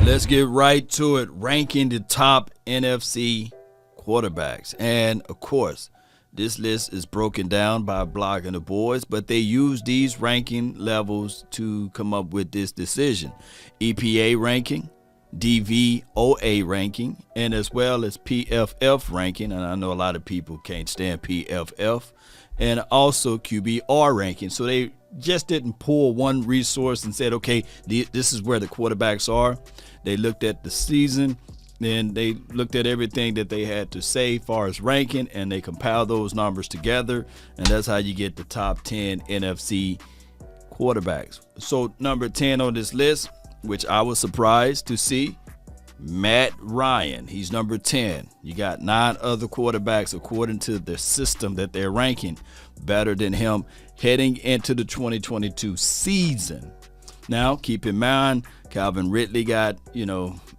Let's get right to it, ranking the top NFC quarterbacks. And, of course, this list is broken down by Block and the boys, but they use these ranking levels to come up with this decision. EPA ranking, DVOA ranking, and as well as PFF ranking. And I know a lot of people can't stand PFF. And also QBR ranking. So they just didn't pull one resource and said, okay, this is where the quarterbacks are. They looked at the season, then they looked at everything that they had to say as far as ranking, and they compiled those numbers together, and that's how you get the top 10 NFC quarterbacks. So number 10 on this list, which I was surprised to see, Matt Ryan. He's number 10. You got 9 other quarterbacks, according to the system that they're ranking, better than him heading into the 2022 season. Now, keep in mind, Calvin Ridley got,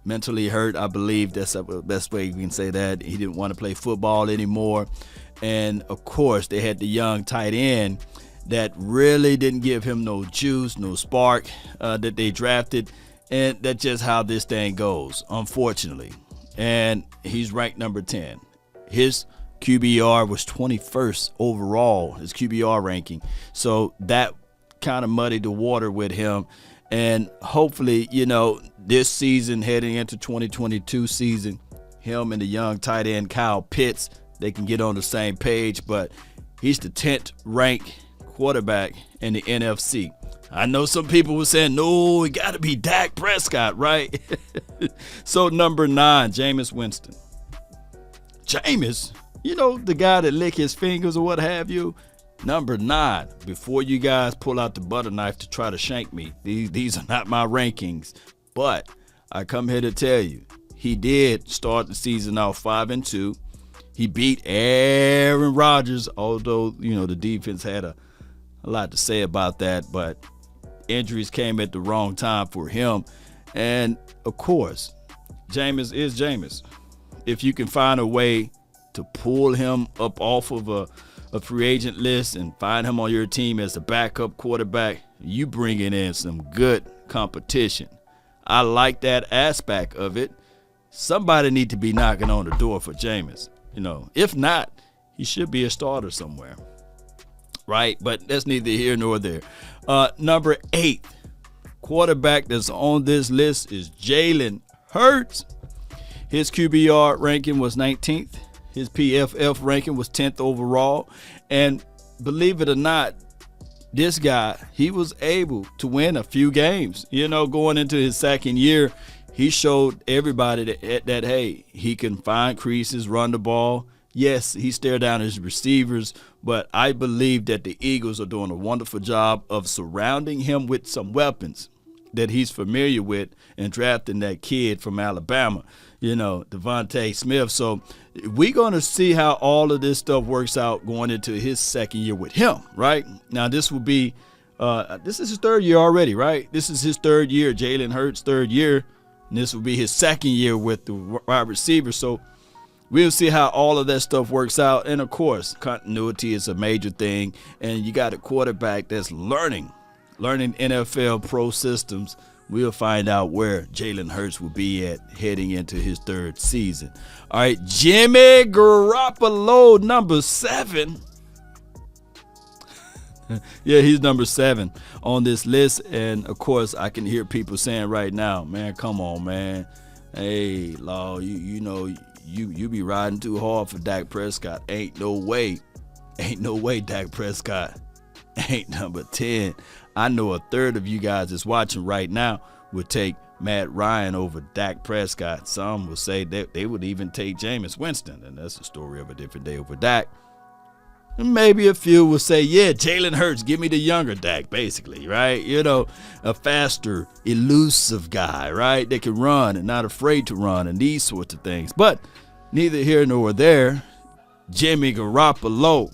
mentally hurt. I believe that's the best way you can say that. He didn't want to play football anymore. And, of course, they had the young tight end that really didn't give him no juice, no spark that they drafted. And that's just how this thing goes, unfortunately. And he's ranked number 10. His QBR was 21st overall, his QBR ranking. So that kind of muddied the water with him. And hopefully, this season heading into 2022 season, him and the young tight end Kyle Pitts, they can get on the same page. But he's the 10th ranked quarterback in the NFC. I know some people were saying, no, it got to be Dak Prescott, right? So number 9, Jameis Winston. Jameis, the guy that lick his fingers or what have you. Number 9, before you guys pull out the butter knife to try to shank me, these are not my rankings. But I come here to tell you, he did start the season out 5-2. He beat Aaron Rodgers, although, the defense had a lot to say about that. But injuries came at the wrong time for him. And, of course, Jameis is Jameis. If you can find a way to pull him up off of a free agent list and find him on your team as a backup quarterback, you bringing in some good competition. I like that aspect of it. Somebody need to be knocking on the door for Jameis. If not, he should be a starter somewhere. Right? But that's neither here nor there. Number 8 quarterback that's on this list is Jalen Hurts. His QBR ranking was 19th. His PFF ranking was 10th overall. And believe it or not, this guy, he was able to win a few games. Going into his second year, he showed everybody that hey, he can find creases, run the ball. Yes, he stared down his receivers, but I believe that the Eagles are doing a wonderful job of surrounding him with some weapons that he's familiar with and drafting that kid from Alabama, Devontae Smith. So we're going to see how all of this stuff works out going into his second year with him, right? Now, this will be this is his third year already, right? This is his third year, Jalen Hurts' third year, and this will be his second year with the wide receiver. So we'll see how all of that stuff works out. And, of course, continuity is a major thing. And you got a quarterback that's learning NFL pro systems. We'll find out where Jalen Hurts will be at heading into his third season. All right, Jimmy Garoppolo, number 7. Yeah, he's number 7 on this list. And, of course, I can hear people saying right now, man, come on, man. Hey, Law, you be riding too hard for Dak Prescott. Ain't no way Dak Prescott ain't number 10. I know a third of you guys that's watching right now would take Matt Ryan over Dak Prescott. Some will say that they would even take Jameis Winston, and that's the story of a different day over Dak. And maybe a few will say, yeah, Jalen Hurts, give me the younger Dak, basically, right? A faster, elusive guy, right? That can run and not afraid to run and these sorts of things. But neither here nor there, Jimmy Garoppolo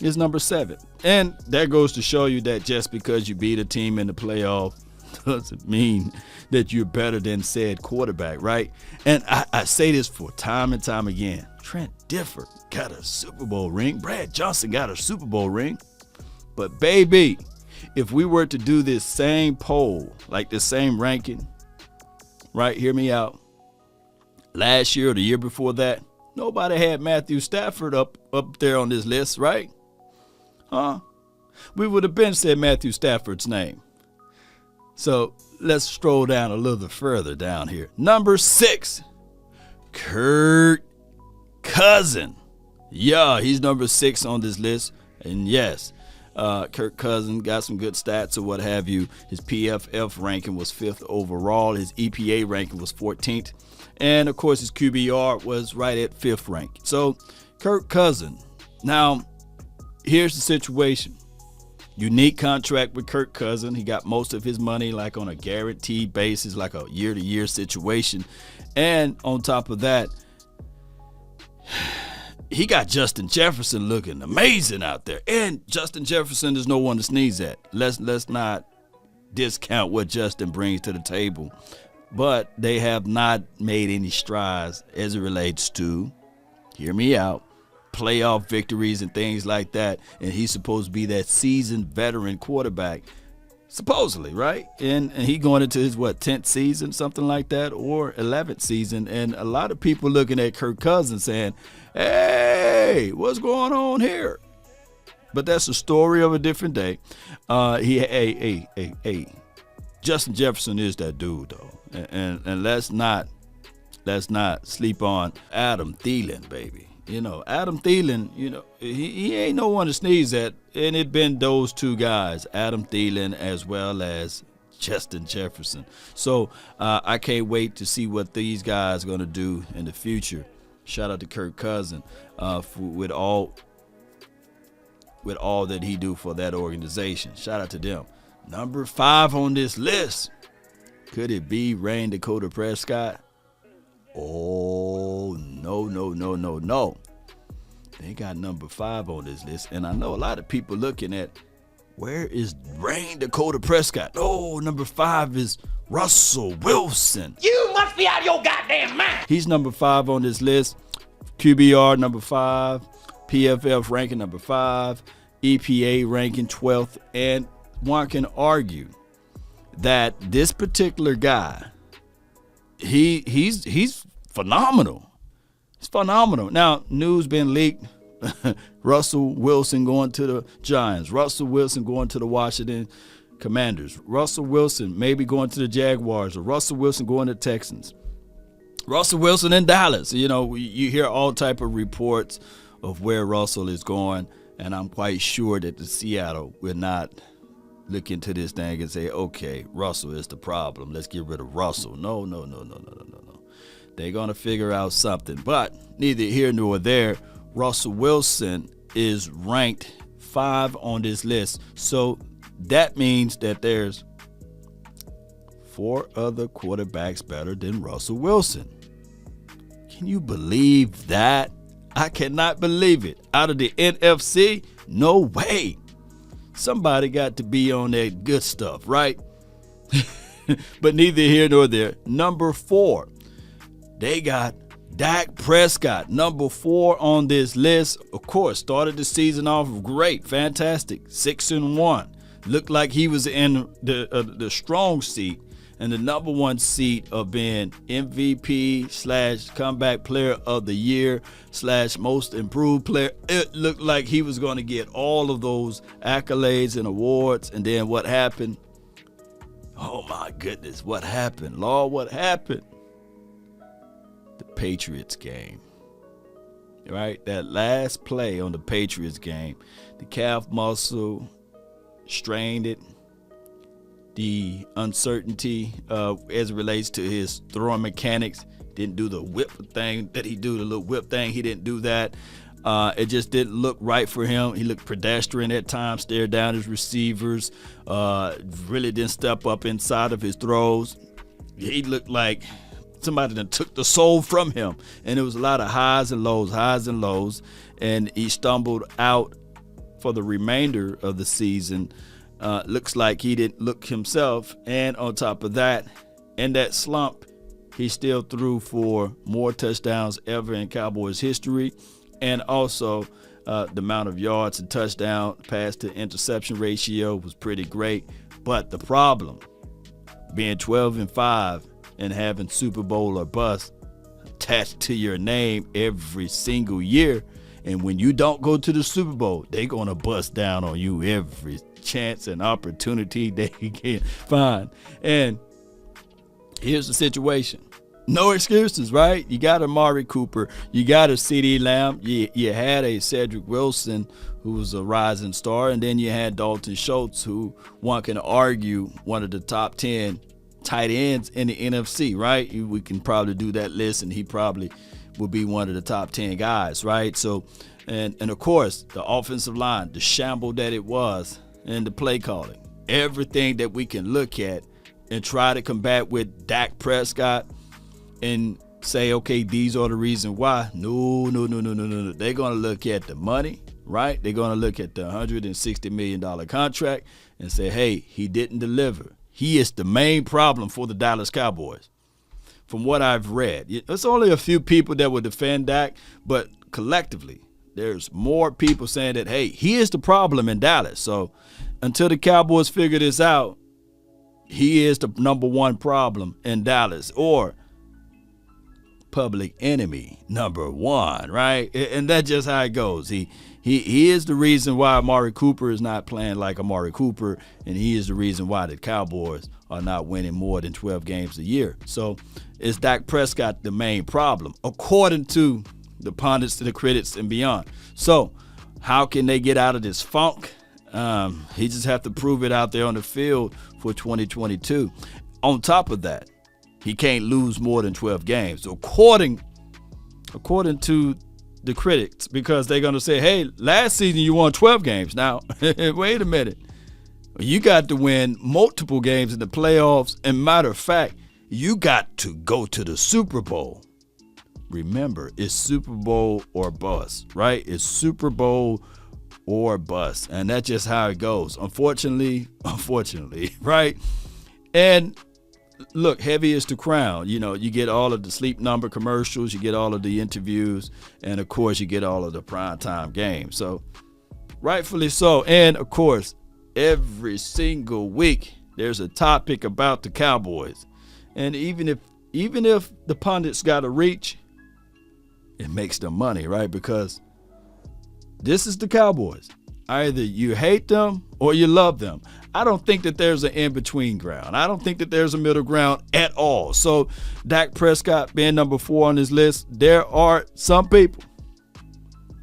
is number 7. And that goes to show you that just because you beat a team in the playoff doesn't mean that you're better than said quarterback, right? And I say this for time and time again. Trent Dilfer got a Super Bowl ring. Brad Johnson got a Super Bowl ring. But, baby, if we were to do this same poll, like the same ranking, right? Hear me out. Last year or the year before that, nobody had Matthew Stafford up there on this list, right? We would have been said Matthew Stafford's name. So let's stroll down a little further down here. Number 6, Kirk Cousins. Yeah, he's number 6 on this list. And yes, Kirk Cousins got some good stats or what have you. His PFF ranking was 5th overall. His EPA ranking was 14th. And, of course, his QBR was right at 5th rank. So, Kirk Cousins. Now, here's the situation. Unique contract with Kirk Cousins. He got most of his money like on a guaranteed basis, like a year-to-year situation. And on top of that, he got Justin Jefferson looking amazing out there. And Justin Jefferson is no one to sneeze at. Let's not discount what Justin brings to the table. But they have not made any strides as it relates to, hear me out, playoff victories and things like that. And he's supposed to be that seasoned veteran quarterback, supposedly, right? And he going into his, 10th season, something like that, or 11th season. And a lot of people looking at Kirk Cousins saying, hey, what's going on here? But that's a story of a different day. Justin Jefferson is that dude, though. And let's not sleep on Adam Thielen, baby. Adam Thielen, he ain't no one to sneeze at. And it been those two guys, Adam Thielen as well as Justin Jefferson. So I can't wait to see what these guys are going to do in the future. Shout out to Kirk Cousins with all that he do for that organization. Shout out to them. Number 5 on this list. Could it be Dakota Prescott? Oh, no. They got number 5 on this list. And I know a lot of people looking at, where is Dakota Prescott? Oh, number 5 is Russell Wilson. You must be out of your goddamn mind. He's number 5 on this list. QBR number 5. PFF ranking number 5. EPA ranking 12th. And one can argue that this particular guy, he's phenomenal. He's phenomenal. Now, news been leaked. Russell Wilson going to the Giants. Russell Wilson going to the Washington Commanders. Russell Wilson maybe going to the Jaguars, or Russell Wilson going to Texans. Russell Wilson in Dallas. You hear all type of reports of where Russell is going, and I'm quite sure that the Seattle will not look into this thing and say, okay, Russell is the problem. Let's get rid of Russell. No. They're going to figure out something. But neither here nor there, Russell Wilson is ranked 5 on this list. So that means that there's 4 other quarterbacks better than Russell Wilson. Can you believe that? I cannot believe it. Out of the NFC? No way. Somebody got to be on that good stuff, right? But neither here nor there. Number 4, they got Dak Prescott, number 4 on this list. Of course, started the season off great, fantastic, 6-1. Looked like he was in the strong seat and the number 1 seat of being MVP / comeback player of the year / most improved player. It looked like he was going to get all of those accolades and awards. And then what happened? Oh my goodness, what happened? Lord, what happened? The Patriots game. Right? That last play on the Patriots game, the calf muscle strained it. The uncertainty as it relates to his throwing mechanics. Didn't do the whip thing that he do, the little whip thing. He didn't do that. It just didn't look right for him. He looked pedestrian at times, stared down his receivers, really didn't step up inside of his throws. He looked like somebody that took the soul from him. And it was a lot of highs and lows. And he stumbled out for the remainder of the season. Looks like he didn't look himself. And on top of that, in that slump, he still threw for more touchdowns ever in Cowboys history. And also the amount of yards and touchdown pass to interception ratio was pretty great. But the problem, being 12-5 and having Super Bowl or bust attached to your name every single year. And when you don't go to the Super Bowl, they're going to bust down on you every chance and opportunity they can find. And here's the situation. No excuses, right? You got Amari Cooper. You got a CeeDee Lamb. You had a Cedric Wilson, who was a rising star. And then you had Dalton Schultz, who one can argue one of the top 10 tight ends in the NFC, right? We can probably do that list, and he probably will be one of the top 10 guys, right? So, and of course, the offensive line, the shamble that it was, and the play calling, everything that we can look at and try to combat with Dak Prescott and say, okay, these are the reasons why. No. They're going to look at the money, right? They're going to look at the $160 million contract and say, hey, he didn't deliver. He is the main problem for the Dallas Cowboys. From what I've read, it's only a few people that would defend Dak, but collectively, there's more people saying that, hey, he is the problem in Dallas. So until the Cowboys figure this out, he is the number one problem in Dallas, or public enemy number one, right? And that's just how it goes. He is the reason why Amari Cooper is not playing like Amari Cooper, and he is the reason why the Cowboys are not winning more than 12 games a year. So is Dak Prescott the main problem, according to the pundits, the critics, and beyond? So how can they get out of this funk? He just have to prove it out there on the field for 2022. On top of that, he can't lose more than 12 games, according to the critics, because they're going to say, hey, last season you won 12 games. Now, wait a minute. You got to win multiple games in the playoffs. And matter of fact, you got to go to the Super Bowl. Remember, it's Super Bowl or bust, right? It's Super Bowl or bust. And that's just how it goes. Unfortunately, right? And look, heavy is the crown. You know, you get all of the Sleep Number commercials, you get all of the interviews, and of course you get all of the primetime games. So rightfully so. And of course, every single week there's a topic about the Cowboys. And even if the pundits got to reach, it makes them money, right? Because this is the Cowboys. Either you hate them or you love them. I don't think that there's an in-between ground. I don't think that there's a middle ground at all. So Dak Prescott being number 4 on this list, there are some people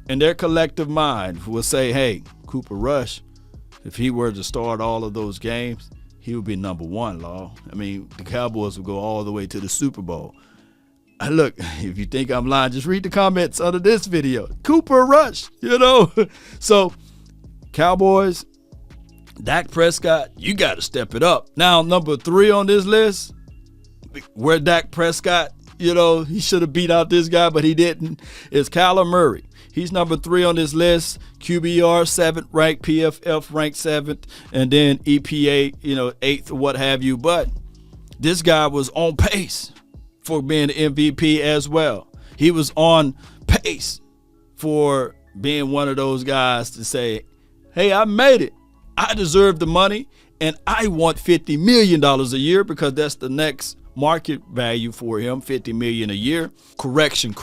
in their collective mind who will say, hey, Cooper Rush, if he were to start all of those games, he would be number 1, Law. I mean, the Cowboys would go all the way to the Super Bowl. Look, if you think I'm lying, just read the comments under this video. Cooper Rush, So Cowboys, Dak Prescott, you got to step it up. Now, number 3 on this list, where Dak Prescott, he should have beat out this guy, but he didn't, is Kyler Murray. He's number 3 on this list. QBR, 7th ranked, PFF ranked 7th, and then EPA, 8th or what have you. But this guy was on pace for being the MVP as well. He was on pace for being one of those guys to say, hey, I made it. I deserve the money, and I want $50 million a year, because that's the next market value for him, $50 million a year. Correction.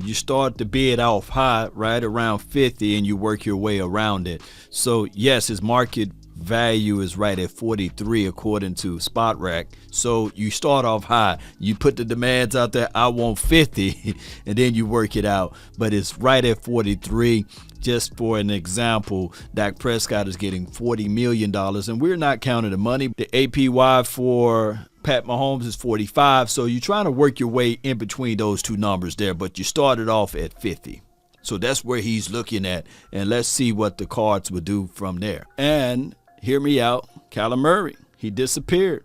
You start the bid off high, right around 50, and you work your way around it. So yes, his market value is right at 43 according to Spot Rack. So you start off high, you put the demands out there, I want 50, and then you work it out. But it's right at 43. Just for an example, Dak Prescott is getting $40 million, and we're not counting the money. The APY for Pat Mahomes is 45, so you're trying to work your way in between those two numbers there, but you started off at 50. So that's where he's looking at, and let's see what the Cards will do from there. And hear me out, Kyler Murray, he disappeared.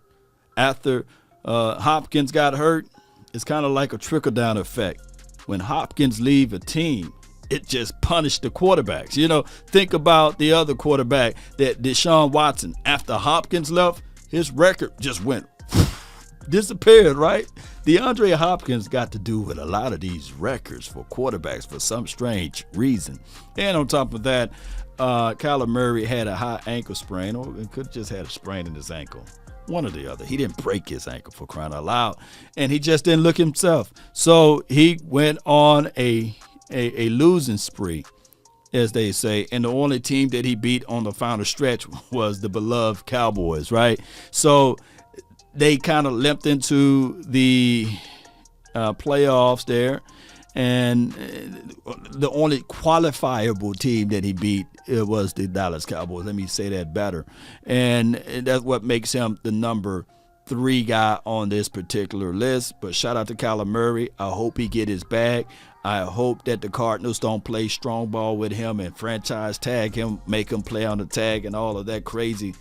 After Hopkins got hurt, it's kind of like a trickle-down effect. When Hopkins leave a team, it just punished the quarterbacks. Think about the other quarterback, that Deshaun Watson. After Hopkins left, his record just went disappeared, right? DeAndre Hopkins got to do with a lot of these records for quarterbacks for some strange reason. And on top of that, Kyler Murray had a high ankle sprain, or it could have just had a sprain in his ankle. One or the other. He didn't break his ankle, for crying out loud. And he just didn't look himself. So he went on a losing spree, as they say. And the only team that he beat on the final stretch was the beloved Cowboys, right? So they kind of limped into the playoffs there. And the only qualifiable team that he beat was the Dallas Cowboys. Let me say that better. And that's what makes him the number 3 guy on this particular list. But shout out to Kyler Murray. I hope he get his bag. I hope that the Cardinals don't play strong ball with him and franchise tag him, make him play on the tag and all of that crazy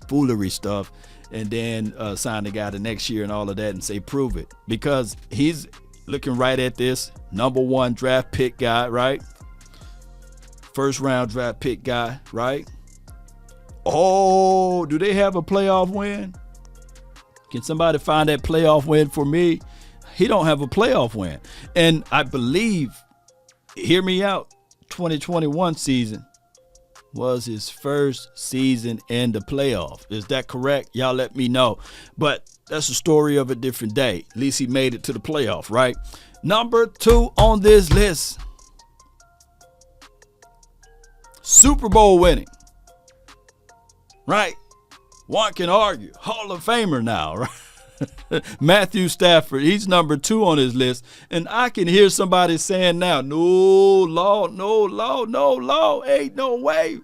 foolery stuff. And then sign the guy the next year and all of that and say, prove it. Because he's looking right at this number 1 draft pick guy, right? First round draft pick guy, right? Oh, do they have a playoff win? Can somebody find that playoff win for me? He don't have a playoff win. And I believe, hear me out, 2021 season was his first season in the playoff. Is that correct? Y'all let me know. But that's a story of a different day. At least he made it to the playoff, right? Number 2 on this list. Super Bowl winning. Right? One can argue. Hall of Famer now, right? Matthew Stafford, he's number 2 on his list. And I can hear somebody saying now, no law, ain't no way.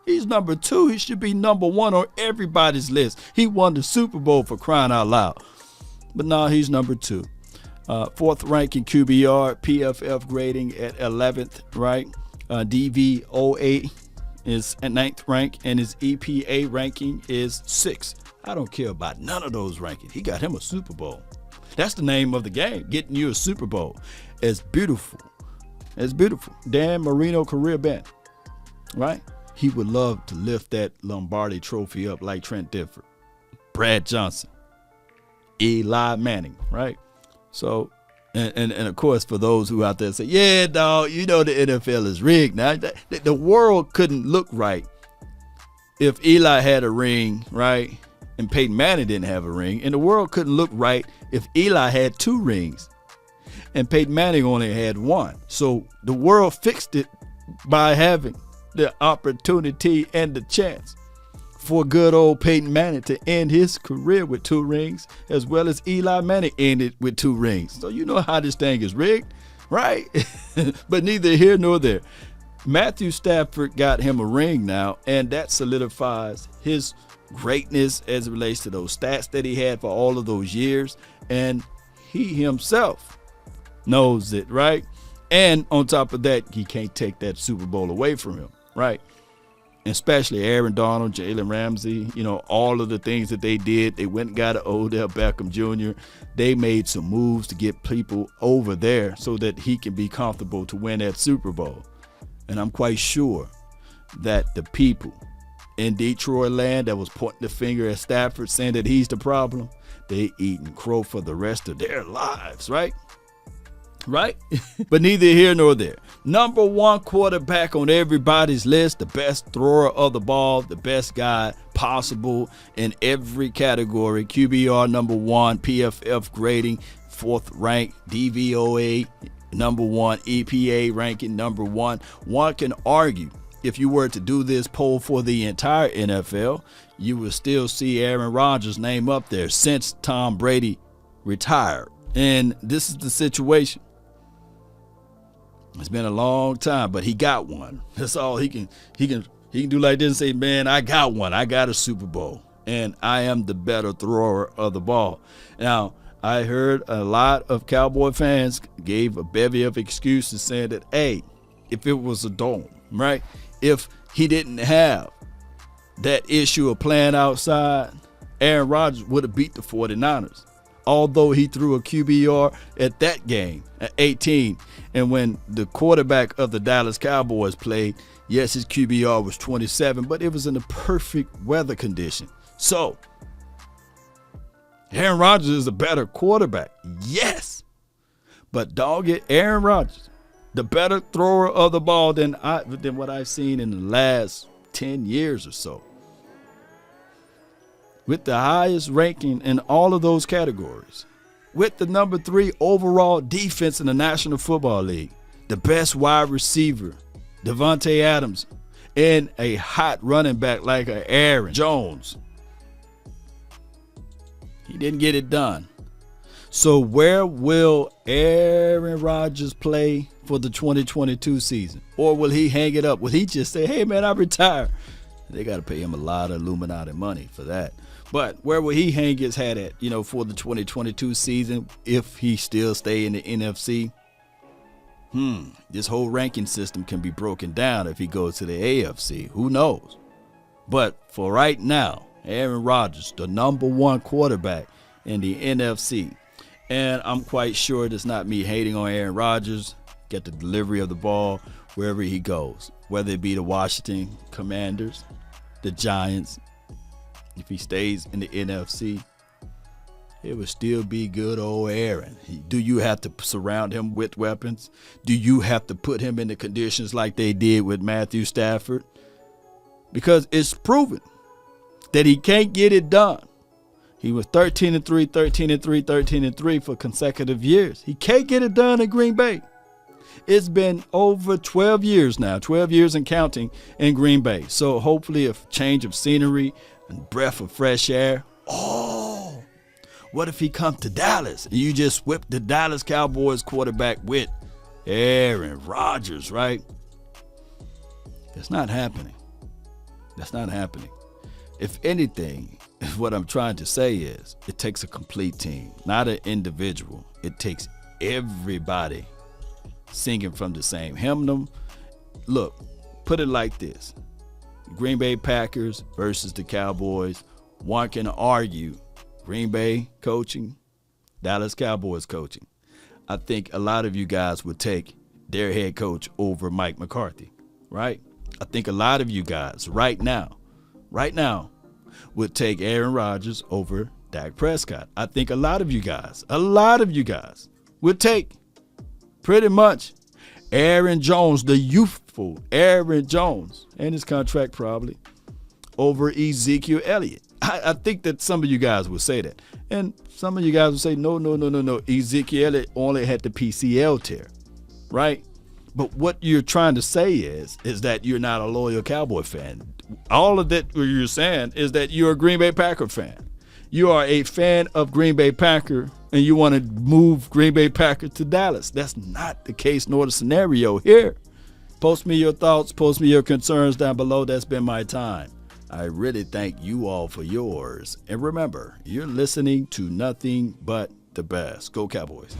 He's number 2. He should be number 1 on everybody's list. He won the Super Bowl, for crying out loud. But no, he's number 2. 4th ranking QBR, PFF grading at 11th, right? DVOA is at 9th rank, and his EPA ranking is 6th. I don't care about none of those rankings. He got him a Super Bowl. That's the name of the game, getting you a Super Bowl. It's beautiful. It's beautiful. Dan Marino career band, right? He would love to lift that Lombardi trophy up like Trent Dilfer, Brad Johnson, Eli Manning, right? So, and of course, for those who out there say, yeah, dog, you know the NFL is rigged. Now, the world couldn't look right if Eli had a ring, right? And Peyton Manning didn't have a ring. And the world couldn't look right if Eli had 2 rings and Peyton Manning only had 1. So the world fixed it by having the opportunity and the chance for good old Peyton Manning to end his career with 2 rings, as well as Eli Manning ended with 2 rings. So you know how this thing is rigged, right? But neither here nor there. Matthew Stafford got him a ring now, and that solidifies his greatness as it relates to those stats that he had for all of those years. And he himself knows it, right? And on top of that, he can't take that Super Bowl away from him, right? Especially Aaron Donald, Jalen Ramsey, you know, all of the things that they did. They went and got an Odell Beckham Jr. They made some moves to get people over there so that he can be comfortable to win that Super Bowl. And I'm quite sure that the people in Detroit land that was pointing the finger at Stafford saying that he's the problem, they eating crow for the rest of their lives, right? Right? But neither here nor there. Number 1 quarterback on everybody's list, the best thrower of the ball, the best guy possible in every category. QBR number 1, PFF grading 4th rank, DVOA number 1, EPA ranking number 1. One can argue if you were to do this poll for the entire NFL, you would still see Aaron Rodgers' name up there since Tom Brady retired. And this is the situation. It's been a long time, but he got one. That's all he can do like this and say, man, I got one. I got a Super Bowl, and I am the better thrower of the ball. Now, I heard a lot of Cowboy fans gave a bevy of excuses saying that, hey, if it was a dome, right? If he didn't have that issue of playing outside, Aaron Rodgers would have beat the 49ers. Although he threw a QBR at that game at 18. And when the quarterback of the Dallas Cowboys played, yes, his QBR was 27, but it was in the perfect weather condition. So, Aaron Rodgers is a better quarterback. Yes. But dog it, Aaron Rodgers, the better thrower of the ball than what I've seen in the last 10 years or so. with the highest ranking in all of those categories, with the number 3 overall defense in the National Football League, the best wide receiver, Devontae Adams, and a hot running back like Aaron Jones. He didn't get it done. So where will Aaron Rodgers play for the 2022 season? Or will he hang it up? Will he just say, hey, man, I retire? They got to pay him a lot of Illuminati money for that. But where will he hang his hat at, for the 2022 season if he still stay in the NFC? This whole ranking system can be broken down if he goes to the AFC. Who knows? But for right now, Aaron Rodgers, the number 1 quarterback in the NFC. And I'm quite sure it's not me hating on Aaron Rodgers. Get the delivery of the ball wherever he goes, whether it be the Washington Commanders, the Giants. If he stays in the NFC, it would still be good old Aaron. Do you have to surround him with weapons? Do you have to put him in the conditions like they did with Matthew Stafford? Because it's proven that he can't get it done. He was 13-3, 13-3, 13-3 for consecutive years. He can't get it done in Green Bay. It's been over 12 years now, 12 years and counting in Green Bay. So hopefully a change of scenery and breath of fresh air. Oh, what if he comes to Dallas and you just whip the Dallas Cowboys quarterback with Aaron Rodgers, right? That's not happening. That's not happening. If anything, what I'm trying to say is it takes a complete team, not an individual. It takes everybody singing from the same hymnal. Look, put it like this. Green Bay Packers versus the Cowboys. One can argue Green Bay coaching, Dallas Cowboys coaching. I think a lot of you guys would take their head coach over Mike McCarthy, right? I think a lot of you guys right now, would take Aaron Rodgers over Dak Prescott. I think a lot of you guys would take pretty much Aaron Jones, the youthful Aaron Jones, and his contract probably, over Ezekiel Elliott. I think that some of you guys would say that. And some of you guys would say, no. Ezekiel Elliott only had the PCL tear, right? But what you're trying to say is that you're not a loyal Cowboy fan. All of that what you're saying is that you're a Green Bay Packer fan. You are a fan of Green Bay Packer, and you want to move Green Bay Packer to Dallas. That's not the case nor the scenario here. Post me your thoughts. Post me your concerns down below. That's been my time. I really thank you all for yours. And remember, you're listening to nothing but the best. Go Cowboys.